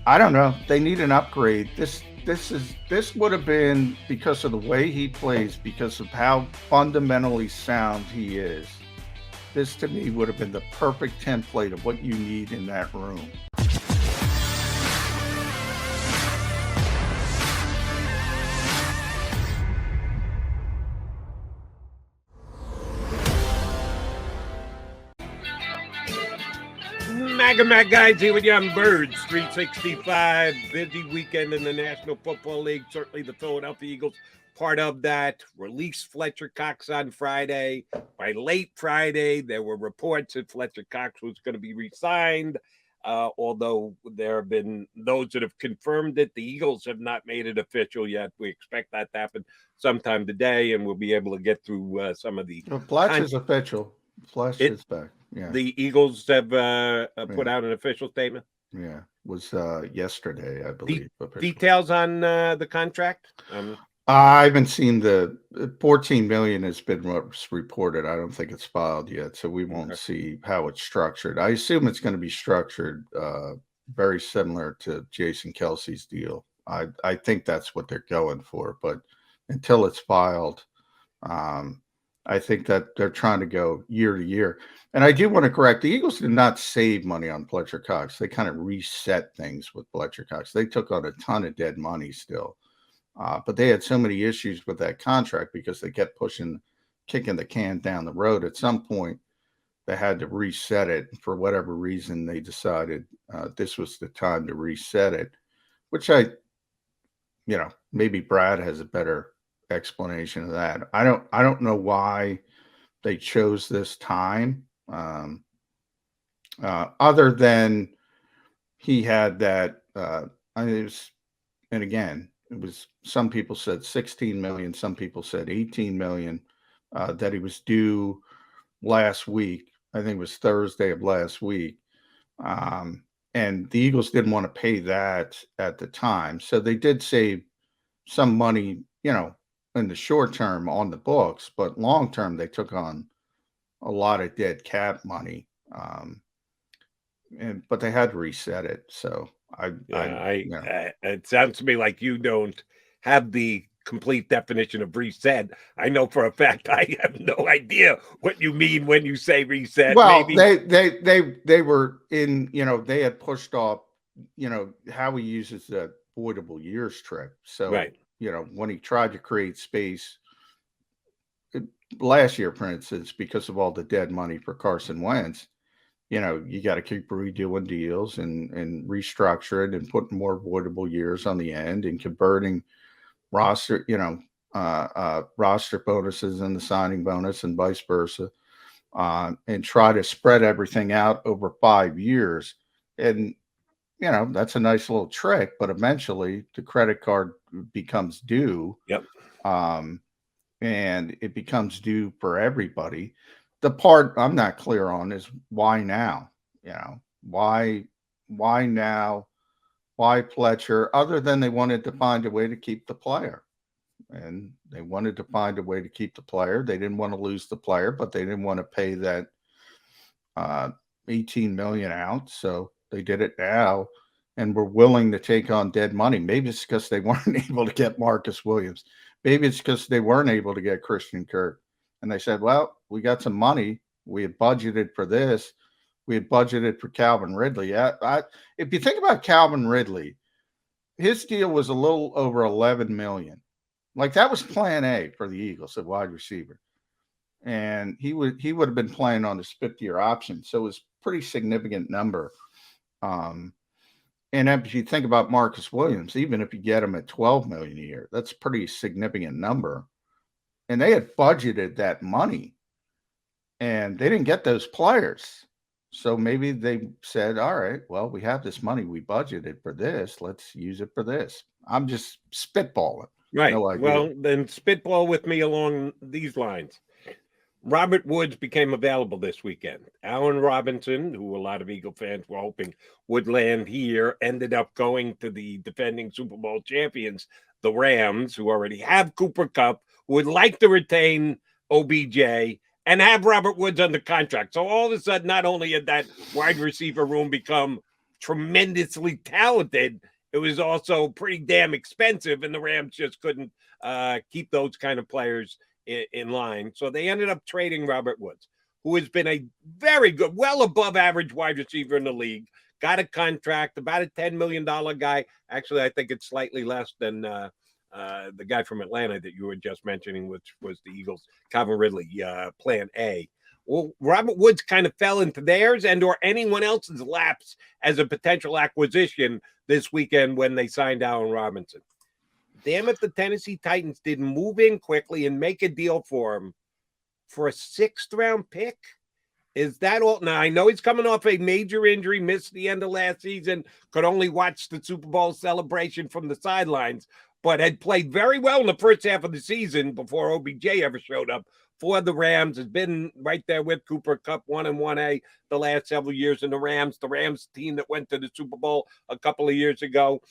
I don't know. They need an upgrade. This would have been because of the way he plays, because of how fundamentally sound he is. This to me would have been the perfect template of what you need in that room. MAGA Mac guys here with Young Birds, 365. Busy weekend in the National Football League. Certainly the Philadelphia Eagles part of that. Released Fletcher Cox on Friday. By late Friday, there were reports that Fletcher Cox was going to be re-signed. Although there have been those that have confirmed it, the Eagles have not made it official yet. We expect that to happen sometime today, and we'll be able to get through some of the Well, Fletch con- is official. Fletch it. is back. Yeah, The Eagles have put yeah, out an official statement. yeah. Was yesterday, I De- believe, official. Details on the contract. I haven't seen the 14 million has been what's reported. I don't think it's filed yet, so we won't Okay. see how it's structured. I assume it's going to be structured very similar to Jason Kelsey's deal. I think that's what they're going for, but until it's filed, um, I think that they're trying to go year to year. And I do want to correct the Eagles did not save money on Fletcher Cox. They kind of reset things with Fletcher Cox. They took on a ton of dead money still. But they had so many issues with that contract because they kept kicking the can down the road. At some point, they had to reset it. For whatever reason, they decided this was the time to reset it, which maybe Brad has a better explanation of that. I don't know why they chose this time, other than he had that. I mean, it was, and again, it was some people said 16 million, some people said 18 million that he was due last week. I think it was Thursday of last week. Um, and the Eagles didn't want to pay that at the time. So they did save some money, in the short term on the books, but long term, they took on a lot of dead cap money. But they had to reset it. So Yeah, you know, it sounds to me like you don't have the complete definition of reset. I know for a fact I have no idea what you mean when you say reset. Well, Maybe they were in, they had pushed off, how he uses the voidable years trick. So, right. when he tried to create space last year, for instance, because of all the dead money for Carson Wentz, you got to keep redoing deals and restructure it and putting more voidable years on the end and converting roster, roster bonuses and the signing bonus and vice versa, and try to spread everything out over 5 years. And, that's a nice little trick, but eventually the credit card becomes due, Yep. um, and it becomes due for everybody. The part I'm not clear on is why now? Why, now? Why Fletcher? Other than they wanted to find a way to keep the player, and they wanted to find a way to keep the player. They didn't want to lose the player, but they didn't want to pay that uh, 18 million out. So they did it now, and were willing to take on dead money. Maybe it's because they weren't able to get Marcus Williams. Maybe it's because they weren't able to get Christian Kirk, and they said, "Well, we got some money. We had budgeted for this. We had budgeted for Calvin Ridley." If you think about Calvin Ridley, his deal was a little over 11 million. Like that was plan A for the Eagles at wide receiver. And he would have been playing on his 50-year option. So it was a pretty significant number. Um, and if you think about Marcus Williams, even if you get him at 12 million a year, that's a pretty significant number. And they had budgeted that money and they didn't get those players. So maybe they said, all right, well, we have this money. We budgeted for this. Let's use it for this. I'm just spitballing. Right. No idea. Well, then spitball with me along these lines. Robert Woods became available this weekend. Allen Robinson, who a lot of Eagle fans were hoping would land here, ended up going to the defending Super Bowl champions, the Rams, who already have Cooper Cup, who would like to retain OBJ and have Robert Woods under contract. So all of a sudden, not only had that wide receiver room become tremendously talented, it was also pretty damn expensive, and the Rams just couldn't keep those kind of players in line. So they ended up trading Robert Woods, who has been a very good, well above average wide receiver in the league. Got a contract, about a $10 million guy. Actually, I think it's slightly less than the guy from Atlanta that you were just mentioning, which was the Eagles, Calvin Ridley, Plan A. Well, Robert Woods kind of fell into theirs and or anyone else's laps as a potential acquisition this weekend when they signed Allen Robinson. Damn if the Tennessee Titans didn't move in quickly and make a deal for him for a 6th-round pick. Is that all? Now, I know he's coming off a major injury, missed the end of last season, could only watch the Super Bowl celebration from the sidelines, but had played very well in the first half of the season before OBJ ever showed up for the Rams. Has been right there with Cooper Kupp, 1 and 1A the last several years in the Rams team that went to the Super Bowl a couple of years ago.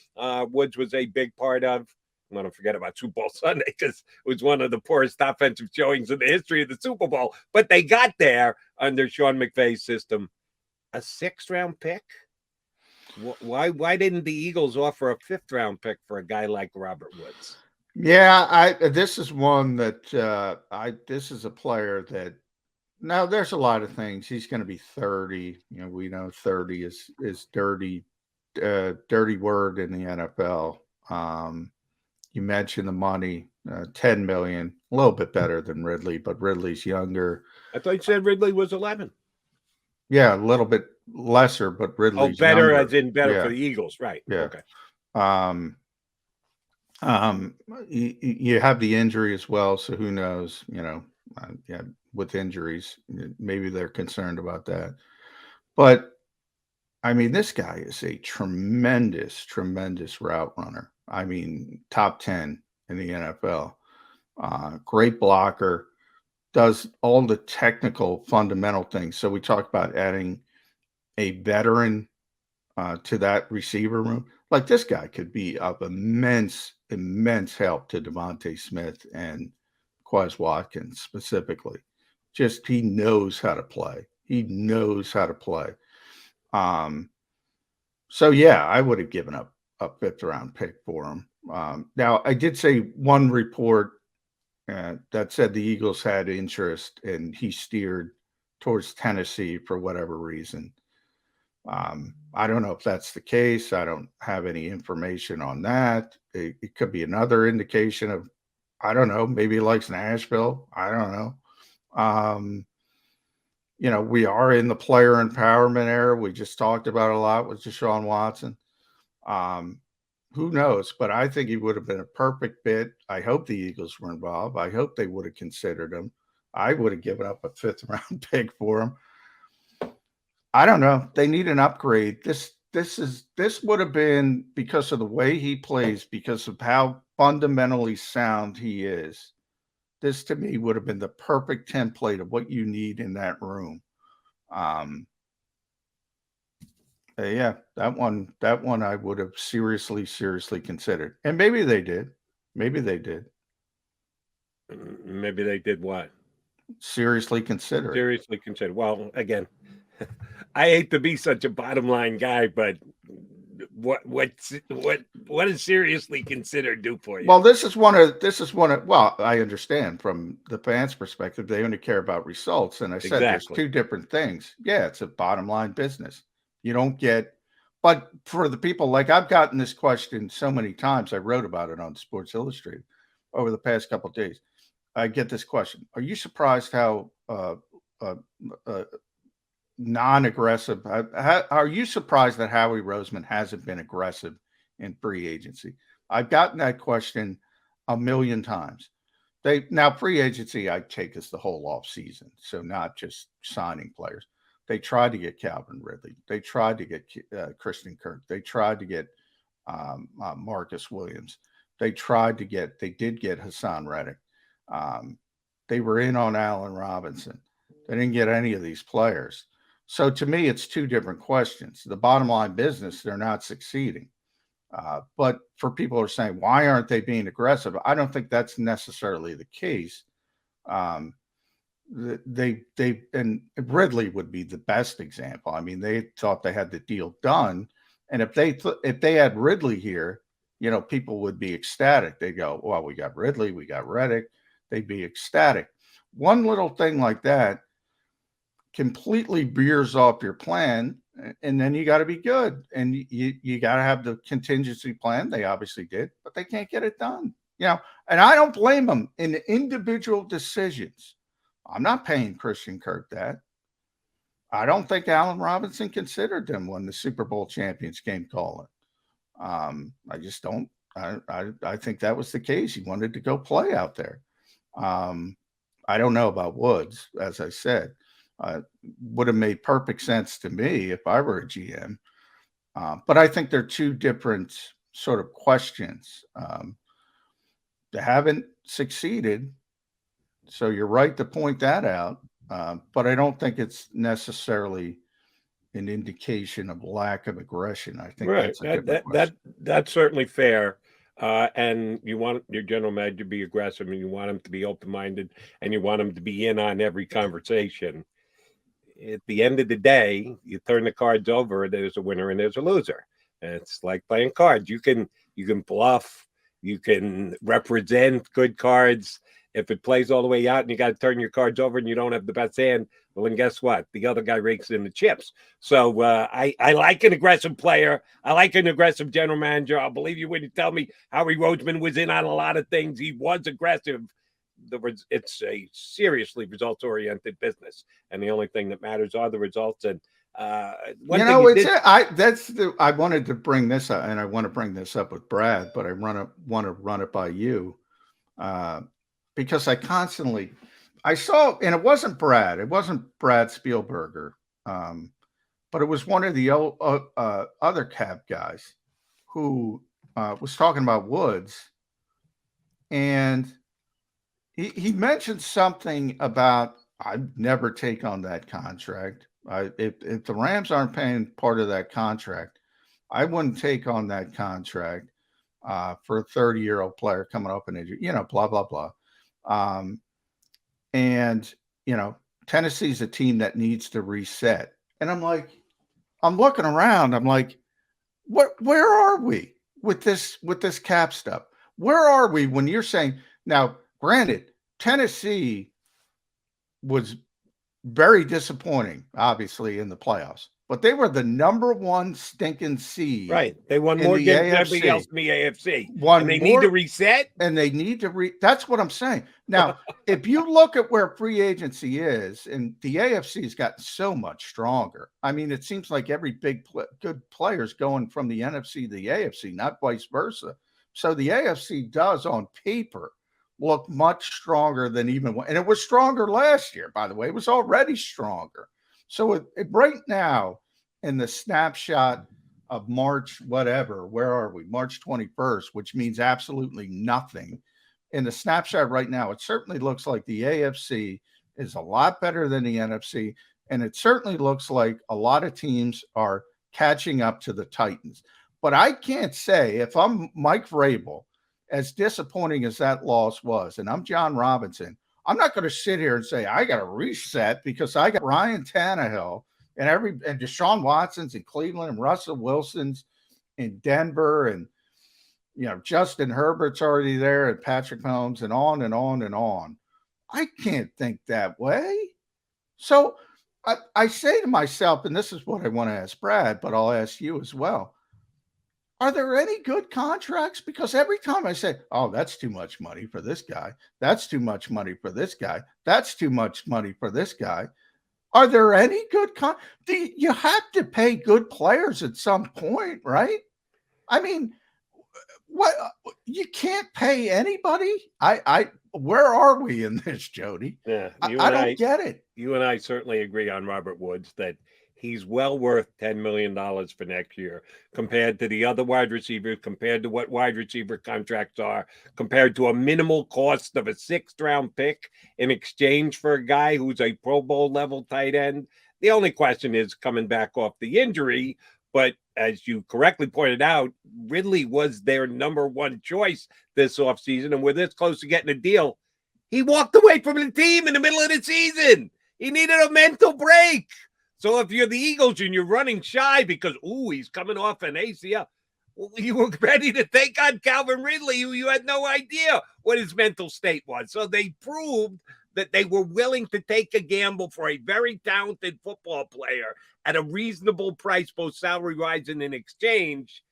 Woods was a big part of. I'm going to forget about Super Bowl Sunday because it was one of the poorest offensive showings in the history of the Super Bowl. But they got there under Sean McVay's system. A 6th-round pick? Why didn't the Eagles offer a 5th-round pick for a guy like Robert Woods? Yeah, this is one that this is a player that now there's a lot of things. He's going to be 30. You know, we know 30 is dirty word in the NFL. You mentioned the money, 10 million, a little bit better than Ridley, but Ridley's younger. I thought you said Ridley was 11. Yeah, a little bit lesser, but Ridley's better younger. as in better Yeah. for the Eagles, right? Yeah. Okay. You have the injury as well, so who knows? You know, with injuries, maybe they're concerned about that. But I mean, this guy is a tremendous route runner. I mean, top 10 in the NFL. Great blocker, does all the technical fundamental things. So we talked about adding a veteran to that receiver room. Like this guy could be of immense help to Devontae Smith and Quez Watkins specifically. Just he knows how to play. He knows how to play. So yeah, I would have given up a 5th-round pick for him. Now I did say one report that said the Eagles had interest and he steered towards Tennessee for whatever reason. I don't know if that's the case. I don't have any information on that. It could be another indication of, I don't know, maybe he likes Nashville. I don't know. You know, we are in the player empowerment era. We just talked about a lot with Deshaun Watson. Who knows? But I think he would have been a perfect fit. I hope the Eagles were involved. I hope they would have considered him. I would have given up a 5th-round pick for him. I don't know. They need an upgrade. This would have been, because of the way he plays, because of how fundamentally sound he is. This to me would have been the perfect template of what you need in that room. Yeah, that one I would have seriously considered. And maybe they did. Maybe they did. Maybe they did what? Seriously consider. Seriously consider. Well, again, I hate to be such a bottom line guy, but what does seriously consider do for you? Well, this is one of well, I understand from the fans' perspective, they only care about results. And I said there's two different things. Yeah, it's a bottom line business. You don't get, but for the people, like I've gotten this question so many times, I wrote about it on Sports Illustrated over the past couple of days. I get this question: are you surprised how non-aggressive? Are you surprised that Howie Roseman hasn't been aggressive in free agency? I've gotten that question a million times. Now free agency I take as the whole off season, so not just signing players. They tried to get Calvin Ridley. They tried to get Christian Kirk. They tried to get Marcus Williams. They did get Hassan Reddick. They were in on Allen Robinson. They didn't get any of these players. So to me, it's two different questions. The bottom line business, they're not succeeding. But for people who are saying, why aren't they being aggressive? I don't think that's necessarily the case. And Ridley would be the best example. I mean, they thought they had the deal done, And if they had Ridley here, people would be ecstatic. They go, well, we got Ridley, we got Reddick. They'd be ecstatic. One little thing like that completely veers off your plan, and then you got to be good, and you got to have the contingency plan. They obviously did, but they can't get it done. And I don't blame them in the individual decisions. I'm not paying Christian Kirk that. I don't think Allen Robinson considered them when the Super Bowl champions came calling. I just don't. I think that was the case. He wanted to go play out there. I don't know about Woods, as I said. Would have made perfect sense to me if I were a GM. But I think they're two different sort of questions. They haven't succeeded. So you're right to point that out. But I don't think it's necessarily an indication of lack of aggression. I think Right. that's a different question. That's certainly fair. And you want your general manager to be aggressive, and you want him to be open-minded, and you want him to be in on every conversation. At the end of the day, you turn the cards over, there's a winner and there's a loser. And it's like playing cards. You can bluff, you can represent good cards. If it plays all the way out and you got to turn your cards over and you don't have the best hand, well, then guess what? The other guy rakes in the chips. So I like an aggressive player. I like an aggressive general manager. I'll believe you when you tell me Howie Roseman was in on a lot of things. He was aggressive. It's a seriously results-oriented business, and the only thing that matters are the results. And I wanted to bring this up, and I want to bring this up with Brad, but I want to run it by you because I saw, and it wasn't Brad Spielberger, but it was one of the other cab guys who was talking about Woods, and he mentioned something about I'd never take on that contract. If the Rams aren't paying part of that contract, I wouldn't take on that contract for a 30-year-old player coming up in injury, blah, blah, blah. And Tennessee's a team that needs to reset. And I'm looking around. I'm like, where are we with this cap stuff? Where are we when you're saying now? Granted, Tennessee was very disappointing, obviously, in the playoffs, but they were the number one stinking seed. Right. They won more games than everybody else in the AFC. And they need to reset. And they need to that's what I'm saying. Now, if you look at where free agency is, and the AFC has gotten so much stronger. I mean, it seems like every good player is going from the NFC to the AFC, not vice versa. So the AFC does, on paper, look much stronger than and it was stronger last year, by the way. It was already stronger. So right now, in the snapshot of March, whatever, where are we? March 21st, which means absolutely nothing. In the snapshot right now, it certainly looks like the AFC is a lot better than the NFC, and it certainly looks like a lot of teams are catching up to the Titans. But I can't say, if I'm Mike Vrabel, as disappointing as that loss was, and I'm John Robinson, I'm not going to sit here and say I got to reset because I got Ryan Tannehill and Deshaun Watson's in Cleveland and Russell Wilson's in Denver, and Justin Herbert's already there, and Patrick Mahomes, and on and on and on. I can't think that way. So I say to myself, and this is what I want to ask Brad, but I'll ask you as well. Are there any good contracts? Because every time I say, oh, that's too much money for this guy, that's too much money for this guy, that's too much money for this guy. Are there any good you have to pay good players at some point, right? I mean, what, you can't pay anybody? Where are we in this, Jody? Yeah, I don't get it. You and I certainly agree on Robert Woods that he's well worth $10 million for next year compared to the other wide receivers, compared to what wide receiver contracts are, compared to a minimal cost of a 6th-round pick in exchange for a guy who's a Pro Bowl level tight end. The only question is coming back off the injury. But as you correctly pointed out, Ridley was their number one choice this offseason, and we're this close to getting a deal. He walked away from the team in the middle of the season. He needed a mental break. So if you're the Eagles and you're running shy because, he's coming off an ACL, well, you were ready to take on Calvin Ridley, who you had no idea what his mental state was. So they proved that they were willing to take a gamble for a very talented football player at a reasonable price, both salary-wise and in exchange.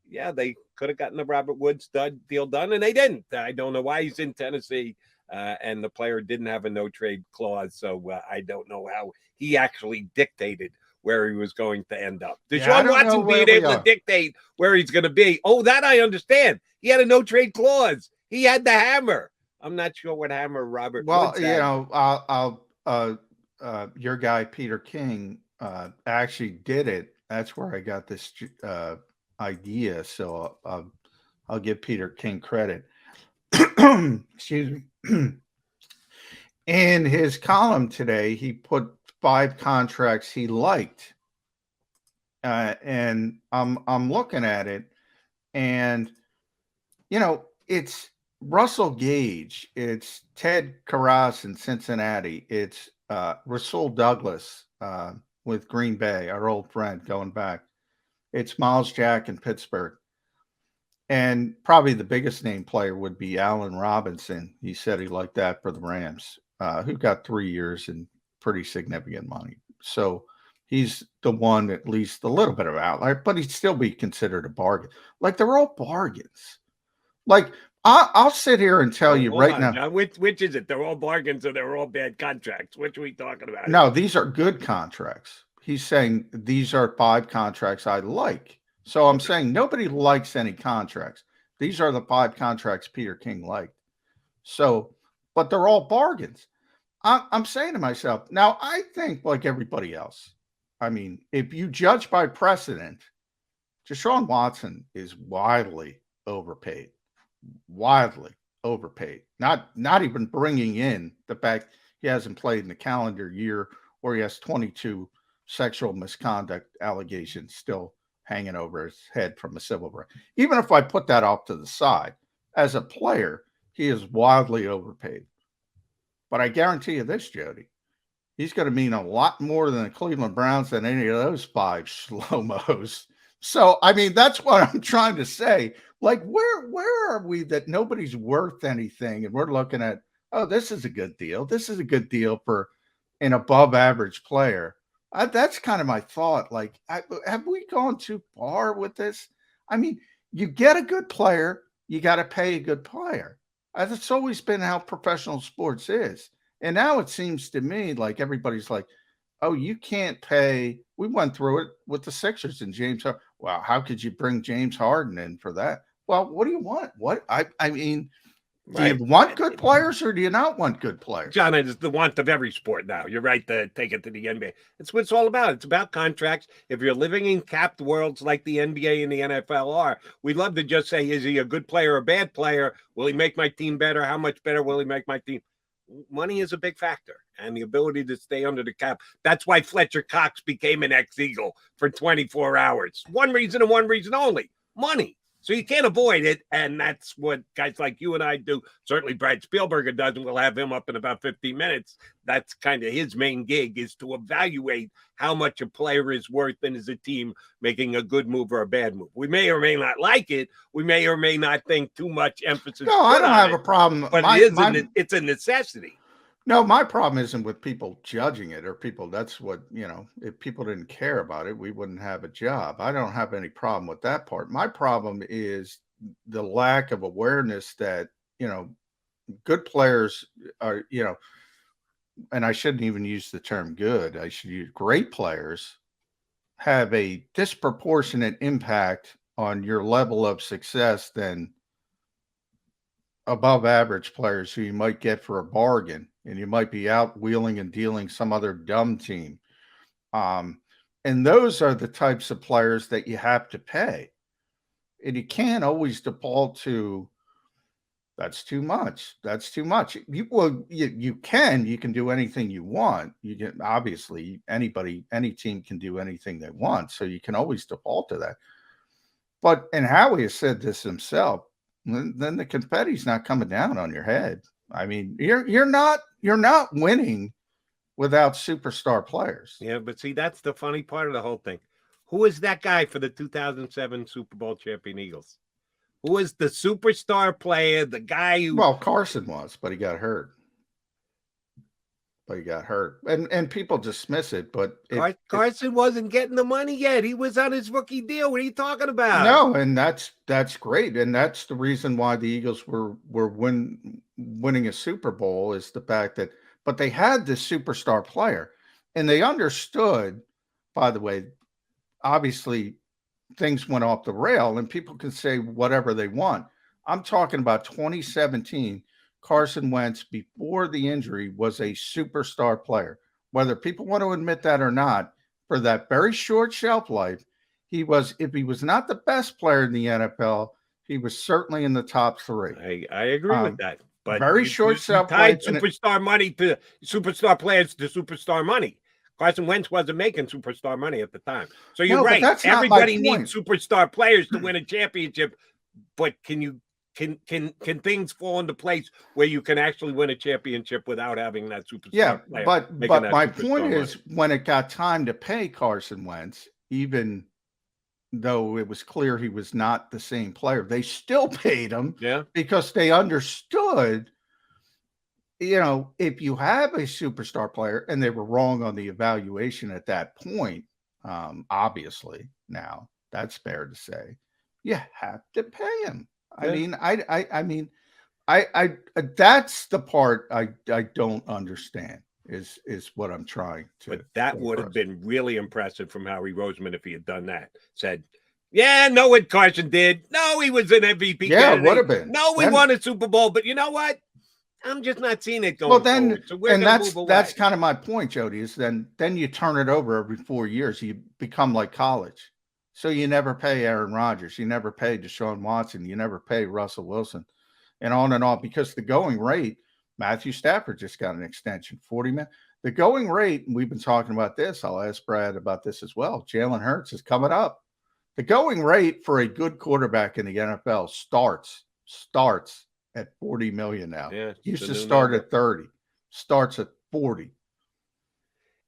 Yeah, they could have gotten the Robert Woods deal done, and they didn't. I don't know why he's in Tennessee, and the player didn't have a no-trade clause, so I don't know how he actually dictated where he was going to end up. Deshaun Watson being able to dictate where he's going to be. Oh, that I understand. He had a no-trade clause. He had the hammer. I'm not sure what hammer Robert Woods had. Your guy Peter King actually did it. That's where I got this idea. So I'll give Peter King credit. Excuse me. In his column today, he put 5 contracts he liked, and I'm looking at it, and it's Russell Gage, it's Ted Karras in Cincinnati, it's Rasul Douglas with Green Bay, our old friend going back. It's Miles Jack in Pittsburgh. And probably the biggest name player would be Allen Robinson. He said he liked that for the Rams, who got 3 years and pretty significant money. So he's the one, at least a little bit of outlier, but he'd still be considered a bargain. Like, they're all bargains. Like, I'll sit here and tell you right now. John, which is it? They're all bargains or they're all bad contracts? Which are we talking about? No, these are good contracts. He's saying these are 5 contracts I like. So I'm saying nobody likes any contracts. These are the 5 contracts Peter King liked. So, but they're all bargains. I'm saying to myself, now I think like everybody else. I mean, if you judge by precedent, Deshaun Watson is widely overpaid. Widely overpaid. Not even bringing in the fact he hasn't played in the calendar year, or he has 22 sexual misconduct allegations still hanging over his head from a civil right. Even if I put that off to the side, as a player, he is wildly overpaid. But I guarantee you this, Jody, he's going to mean a lot more than the Cleveland Browns than any of those 5 slow-mos. So, I mean, that's what I'm trying to say. Like, where are we that nobody's worth anything? And we're looking at, oh, this is a good deal. This is a good deal for an above-average player. That's kind of my thought. Like, have we gone too far with this? I mean, you get a good player, you got to pay a good player. That's always been how professional sports is. And now it seems to me like everybody's like, oh, you can't pay. We went through it with the Sixers and James Harden. Wow, how could you bring James Harden in for that? Well, what do you want? What I mean, do you want good players or do you not want good players? John, it is the want of every sport now. You're right to take it to the NBA. It's what it's all about. It's about contracts. If you're living in capped worlds like the NBA and the NFL are, we'd love to just say, is he a good player or a bad player? Will he make my team better? How much better will he make my team? Money is a big factor, and the ability to stay under the cap. That's why Fletcher Cox became an ex-Eagle for 24 hours. One reason and one reason only, money. So you can't avoid it, and that's what guys like you and I do. Certainly Brad Spielberger does, and we'll have him up in about 15 minutes. That's kind of his main gig, is to evaluate how much a player is worth and is a team making a good move or a bad move. We may or may not like it. We may or may not think too much emphasis. No, I don't have a problem. But it's a necessity. No, my problem isn't with people judging it or people. That's what, if people didn't care about it, we wouldn't have a job. I don't have any problem with that part. My problem is the lack of awareness that, good players are, and I shouldn't even use the term good. I should use great players have a disproportionate impact on your level of success than above average players who you might get for a bargain, and you might be out wheeling and dealing some other dumb team. And those are the types of players that you have to pay. And you can't always default to, that's too much. That's too much. You can do anything you want. You can, obviously, any team can do anything they want. So you can always default to that. But, and Howie has said this himself, then the confetti's not coming down on your head. I mean, you're not winning without superstar players. Yeah, but see, that's the funny part of the whole thing. Who is that guy for the 2007 Super Bowl champion Eagles? Who is the superstar player, the guy who... Well, Carson was, but he got hurt. And people dismiss it, but Carson wasn't getting the money yet. He was on his rookie deal. What are you talking about? No, and that's great, and that's the reason why the Eagles were winning a Super Bowl, is the fact that, but they had this superstar player, and they understood. By the way, obviously things went off the rail, and people can say whatever they want. I'm talking about 2017. Carson Wentz, before the injury, was a superstar player. Whether people want to admit that or not, for that very short shelf life, he was, if he was not the best player in the NFL, he was certainly in the top 3. I agree with that. But very short shelf tied life. Superstar money to superstar players to superstar money. Carson Wentz wasn't making superstar money at the time. So you're right. Everybody needs superstar players to win a championship. But can things fall into place where you can actually win a championship without having that superstar player? But my point is, when it got time to pay Carson Wentz, even though it was clear he was not the same player, they still paid him, because they understood, if you have a superstar player, and they were wrong on the evaluation at that point, obviously, now that's fair to say, you have to pay him. I mean, that's the part I don't understand, is what I'm trying to. But that would have been really impressive from Howie Roseman if he had done that. Said, yeah, know what Carson did. No, he was an MVP. Yeah, it would have been. No, we won a Super Bowl, but you know what? I'm just not seeing it going forward. So and that's kind of my point, Jody, is then you turn it over every 4 years. You become like college. So you never pay Aaron Rodgers, you never pay Deshaun Watson, you never pay Russell Wilson, and on, because the going rate, Matthew Stafford just got an extension, 40 minutes. The going rate, and we've been talking about this, I'll ask Brad about this as well, Jalen Hurts is coming up. The going rate for a good quarterback in the NFL starts at 40 million now. Yeah, used to start at 30, starts at 40.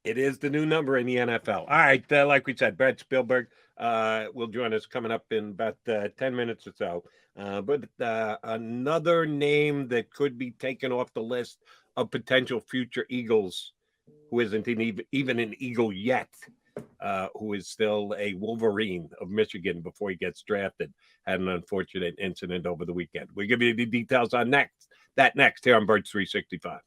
It is the new number in the NFL. All right, like we said, Brad Spielberg will join us coming up in about 10 minutes or so. But another name that could be taken off the list of potential future Eagles, who isn't even an Eagle yet, who is still a Wolverine of Michigan before he gets drafted, had an unfortunate incident over the weekend. We'll give you the details on that next here on Birds 365.